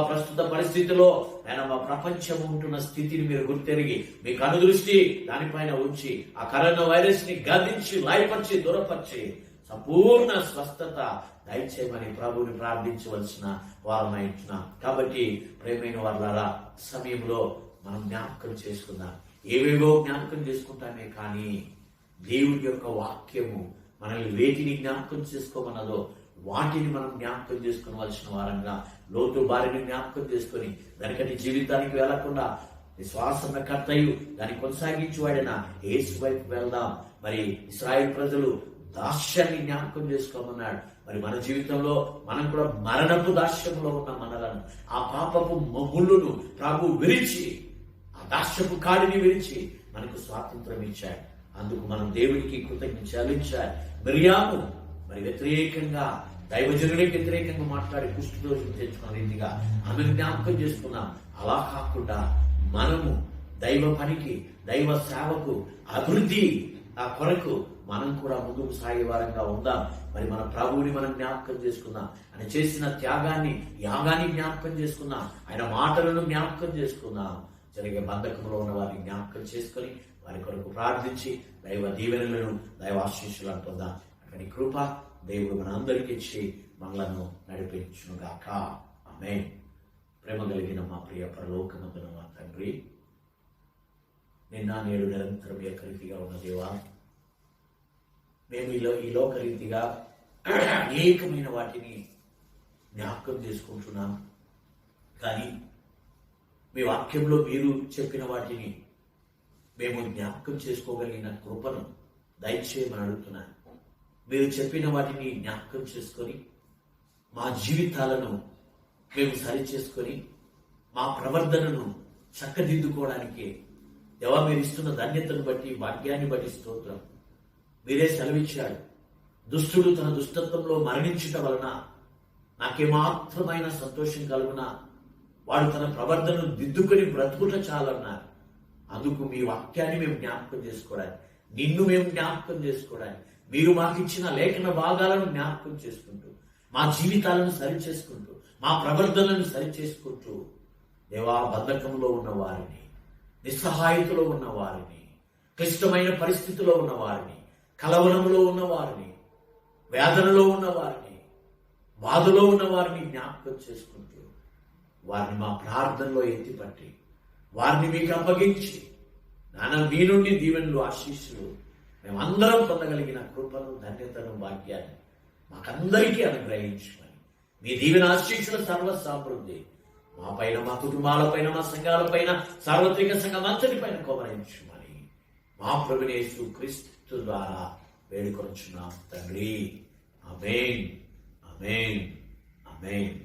[SPEAKER 1] ప్రస్తుత పరిస్థితిలో ఆయన మా ప్రపంచం ఉంటున్న స్థితిని మీరు గుర్తెరిగి మీ కనుదృష్టి దానిపైన ఉంచి ఆ కరోనా వైరస్ ని గదించి, లయపరిచి, దూరపరిచి సంపూర్ణ స్వస్థత దయచేయమని ప్రభువుని ప్రార్థించవలసిన వారమైంటున్నాం. కాబట్టి ప్రేమైన వారులారా, సమయంలో మనం జ్ఞాపకం చేసుకుందాం. ఏవేవో జ్ఞాపకం చేసుకుంటామే కానీ దేవుడి యొక్క వాక్యము మనల్ని వేటిని జ్ఞాపకం చేసుకోమన్నదో వాటిని మనం జ్ఞాపకం చేసుకోవలసిన వారంగా, లోతు బారిని జ్ఞాపకం చేసుకొని దానికంటే జీవితానికి వెళ్లకుండా విశ్వాసన కర్తయు దాన్ని కొనసాగించేవాడైనా యేసు వైపు వెళ్దాం. మరి ఇశ్రాయేలు ప్రజలు దాస్యాన్ని జ్ఞాపకం చేసుకోమన్నాడు. మరి మన జీవితంలో మనం కూడా మరణపు దాస్యంలో ఉన్న మనలను ఆ పాపపు ముళ్ళును ప్రభు విరిచి, ఆ దాస్యపు కాడిని విరిచి మనకు స్వాతంత్రం ఇచ్చాడు. అందుకు మనం దేవుడికి కృతజ్ఞత చెల్లించాలి. మిరియాము మరి వ్యతిరేకంగా, దైవజనుడికి వ్యతిరేకంగా మాట్లాడి కుష్ఠదోషం తెచ్చుకున్న రీతిగా ఆమెను జ్ఞాపకం చేసుకున్నాం. అలా కాకుండా మనము దైవ పనికి, దైవ సేవకు, అభివృద్ధి ఆ కొరకు మనం కూడా ముందుకు సాగే వారంగా ఉందాం. మరి మన ప్రభువుని మనం జ్ఞాపకం చేసుకుందాం. ఆయన చేసిన త్యాగాన్ని, యాగాన్ని జ్ఞాపకం చేసుకుందాం. ఆయన మాటలను జ్ఞాపకం చేసుకుందాం. జరిగే బంధకంలో ఉన్న వారిని జ్ఞాపకం చేసుకొని వారి కొరకు ప్రార్థించి దైవ దీవెనలను, దైవ ఆశీస్సులను పొందాం. అక్కడి కృప దేవుడు మన అందరికీ ఇచ్చి మనలను నడిపించునుగాక. ఆమేన్. ప్రేమ కలిగిన మా ప్రియ పరలోకమందున మా తండ్రి, నిన్న నేడు నిరంతరం ఏకరీతిగా ఉన్న దేవా, మేము ఈ లోకరీతిగా అనేకమైన వాటిని జ్ఞాపకం చేసుకుంటున్నాం. కానీ మీ వాక్యంలో మీరు చెప్పిన వాటిని మేము జ్ఞాపకం చేసుకోగలిగిన కృపను దయచేయమని అడుగుతున్నాను. మీరు చెప్పిన వాటిని జ్ఞాపకం చేసుకొని మా జీవితాలను మేము సరి చేసుకొని మా ప్రవర్తనను చక్కదిద్దుకోవడానికి దేవా మీరు ఇస్తున్న ధన్యతను బట్టి భాగ్యాన్ని బట్టి స్తోత్రం. మీరే సెలవిచ్చాడు, దుష్టుడు తన దుష్టత్వంలో మరణించుట వలన నాకేమాత్రమైన సంతోషం కలుగునా వాడు తన ప్రవర్తనను దిద్దుకొని బ్రతుకుట చాలన్నారు. అందుకు మీ వాక్యాన్ని మేము జ్ఞాపకం చేసుకోవడానికి, నిన్ను మేము జ్ఞాపకం చేసుకోవడానికి, మీరు మాకు ఇచ్చిన లేఖన భాగాలను జ్ఞాపకం చేసుకుంటూ మా జీవితాలను సరి చేసుకుంటూ మా ప్రవర్తనలను సరి చేసుకుంటూ దేవా బంధకంలో ఉన్న వారిని, నిస్సహాయతలో ఉన్న వారిని, క్లిష్టమైన పరిస్థితిలో ఉన్న వారిని, కలవరంలో ఉన్న వారిని, వేదనలో ఉన్న వారిని, బాధలో ఉన్న వారిని జ్ఞాపకం చేసుకుంటూ వారిని మా ప్రార్థనలో ఎత్తిపట్టి వారిని మీకు అప్పగించి నాన్న మీ నుండి దీవెనలు ఆశీస్సులు మేమందరం పొందగలిగిన కృపను, ధన్యతను, భాగ్యాన్ని మాకందరికీ అనుగ్రహించమని మీ దీవెన ఆశీస్సుల సర్వ సమృద్ధి మా పైన, మా కుటుంబాలపైన, మా సంఘాలపైన, సార్వత్రిక సంఘం అంతటి పైన కుమ్మరించమని మా ప్రభువైన యేసు క్రీస్తు ద్వారా వేడుకొనుచున్నాం తండ్రి. ఆమేన్, ఆమేన్, ఆమేన్.